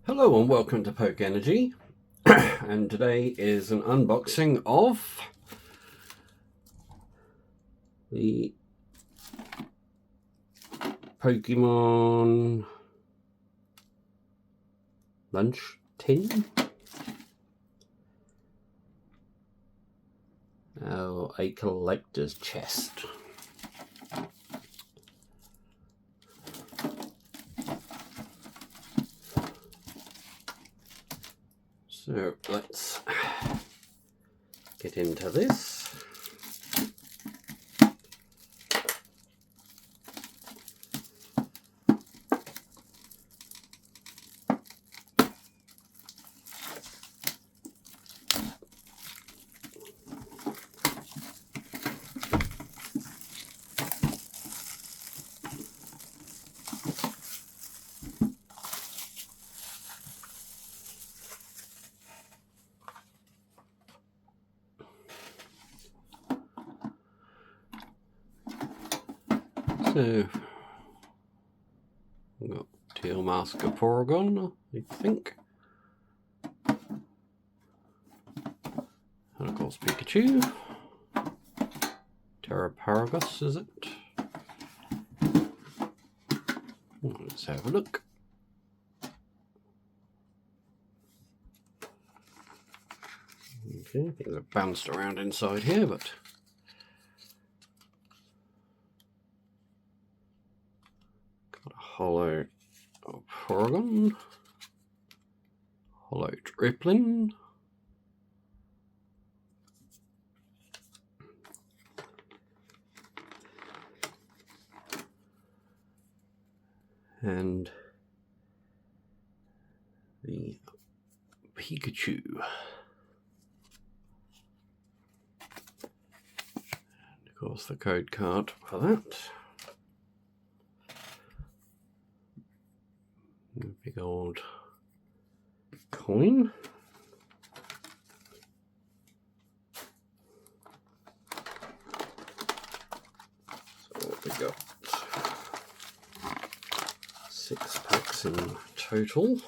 Hello and welcome to Poké and today is an unboxing of the Pokemon lunch tin. Oh, a collector's chest. So let's get into this. So we've got Teal Mask of Porygon, I think. And of course Pikachu. Terraparagus, is it? Let's have a look. Okay, things have bounced around inside here, but got a hollow Porygon, hollow Driplin, and the Pikachu. And of course the code card for that. A big old coin. So what we got? 6 packs in total.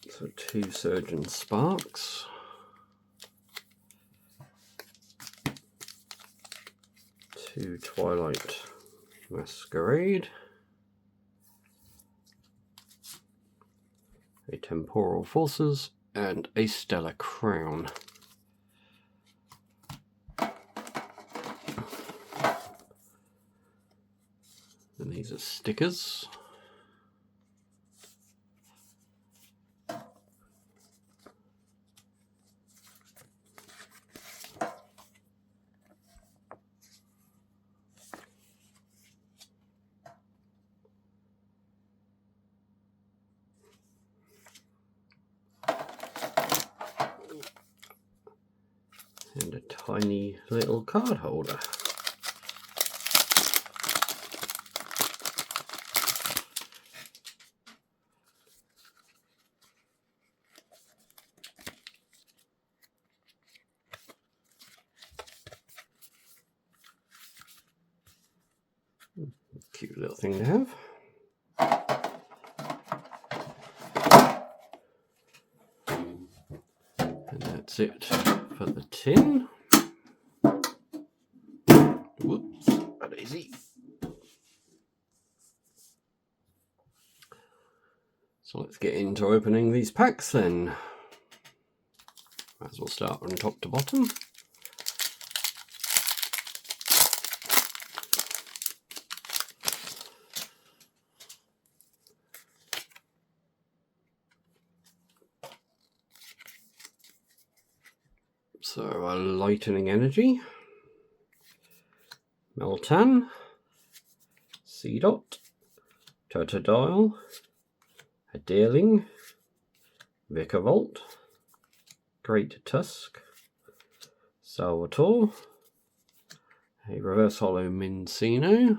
So 2 Surgeon Sparks, 2 Twilight Masquerade, a Temporal Forces, and a Stellar Crown. And these are stickers. And a tiny little card holder. Cute little thing to have. And that's it for the tin. Whoops, a daisy. So let's get into opening these packs then. Might as well start from top to bottom. So a Lightning Energy, Meltan, Seedot, Totodile, a Deerling, Vikavolt, Great Tusk, Salvatore, a Reverse Hollow Mincino,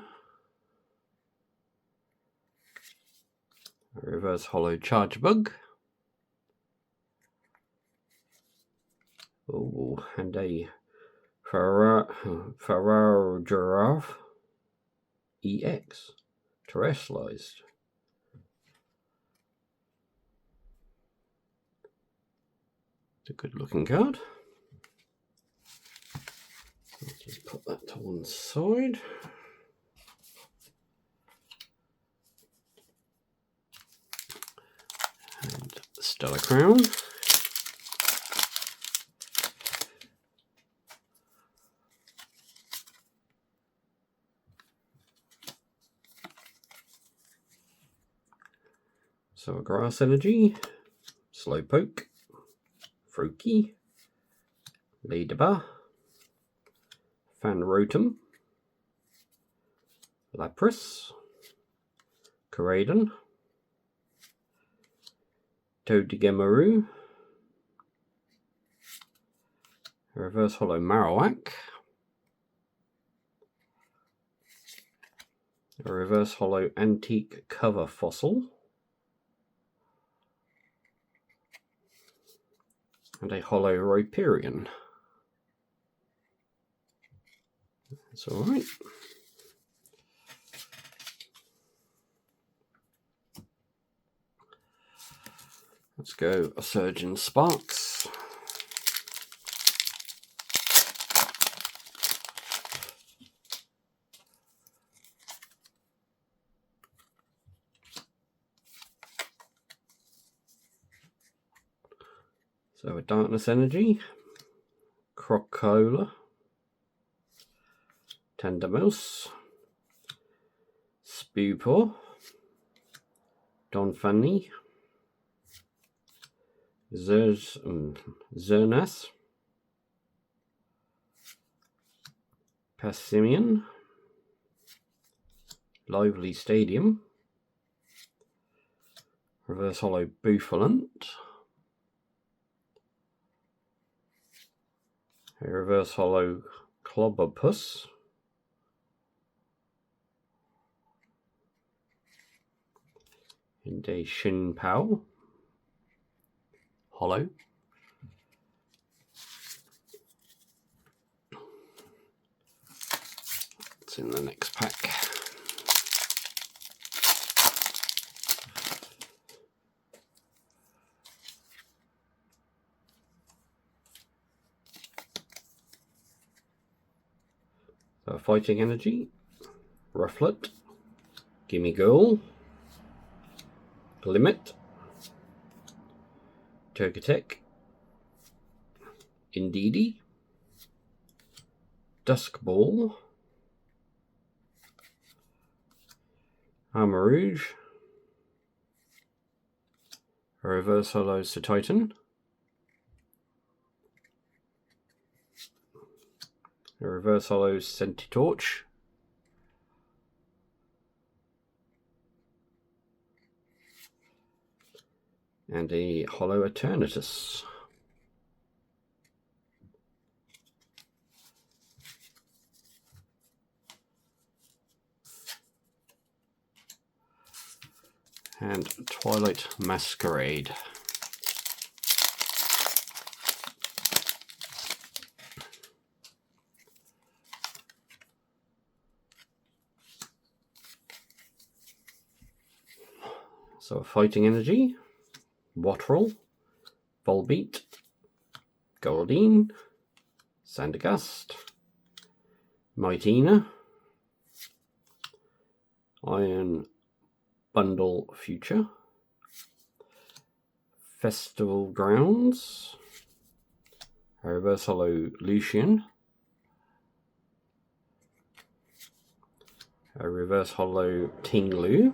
a Reverse Hollow Chargebug, oh, and a Ferraro Giraffe EX. Terrestrialized. It's a good looking card. Let's just put that to one side. And Stellar Crown. So a Grass Energy, Slowpoke, Froakie, Ladybug, Fanrotom, Lapras, Koraidon, Togedemaru, Reverse Holo Marowak, a Reverse Holo Antique Cover Fossil, and a Holo Rhyperion. That's alright. Let's go a Surgeon Sparks. So a Darkness Energy, Crocola, Tendermouse, Spewpaw, Donphanny, Zernas, Passimian, Lively Stadium, Reverse Holo Bouffalant, a Reverse Holo Clobberpuss, and a Shinpao Holo. It's in the next pack. So Fighting Energy, Rufflet, Gimme Girl, Limit, Togetic, Indeedee, Duskball, Armarouge, a Reverse Holo Titan, a Reverse Holo Centitorch, and a Holo Eternatus. And Twilight Masquerade. So Fighting Energy, Wattrel, Volbeat, Goldeen, Sandygast, Mightyena, Iron Bundle Future, Festival Grounds, a Reverse Holo Lucian, a Reverse Holo Tinglu,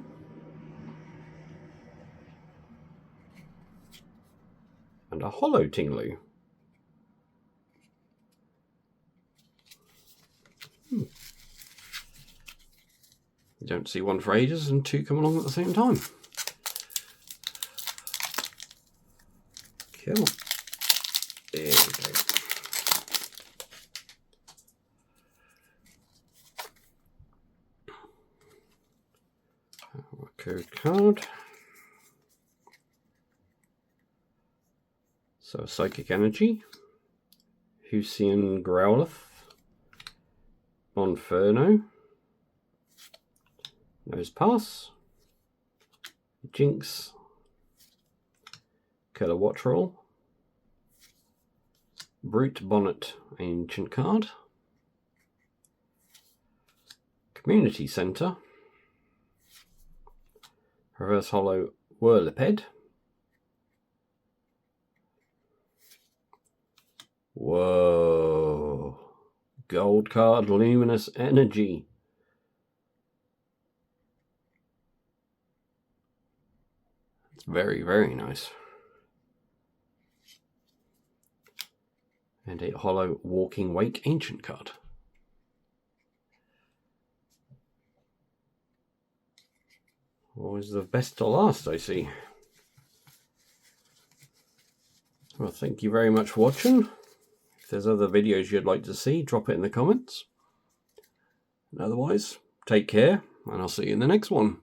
and a Holo Tinglu. You don't see one for ages and two come along at the same time. Cool. There we go. Our code card. So Psychic Energy, Husian Growlithe, Monferno, Nose Pass, Jinx, Kilowattrel, Brute Bonnet, Ancient card, Community Centre, Reverse Holo Whirlipede, whoa, Gold card, Luminous Energy, it's very, very nice. And a Holo Walking Wake Ancient card. Always the best to last, I see. Well, thank you very much for watching. If there's other videos you'd like to see, drop it in the comments. And otherwise, take care, and I'll see you in the next one.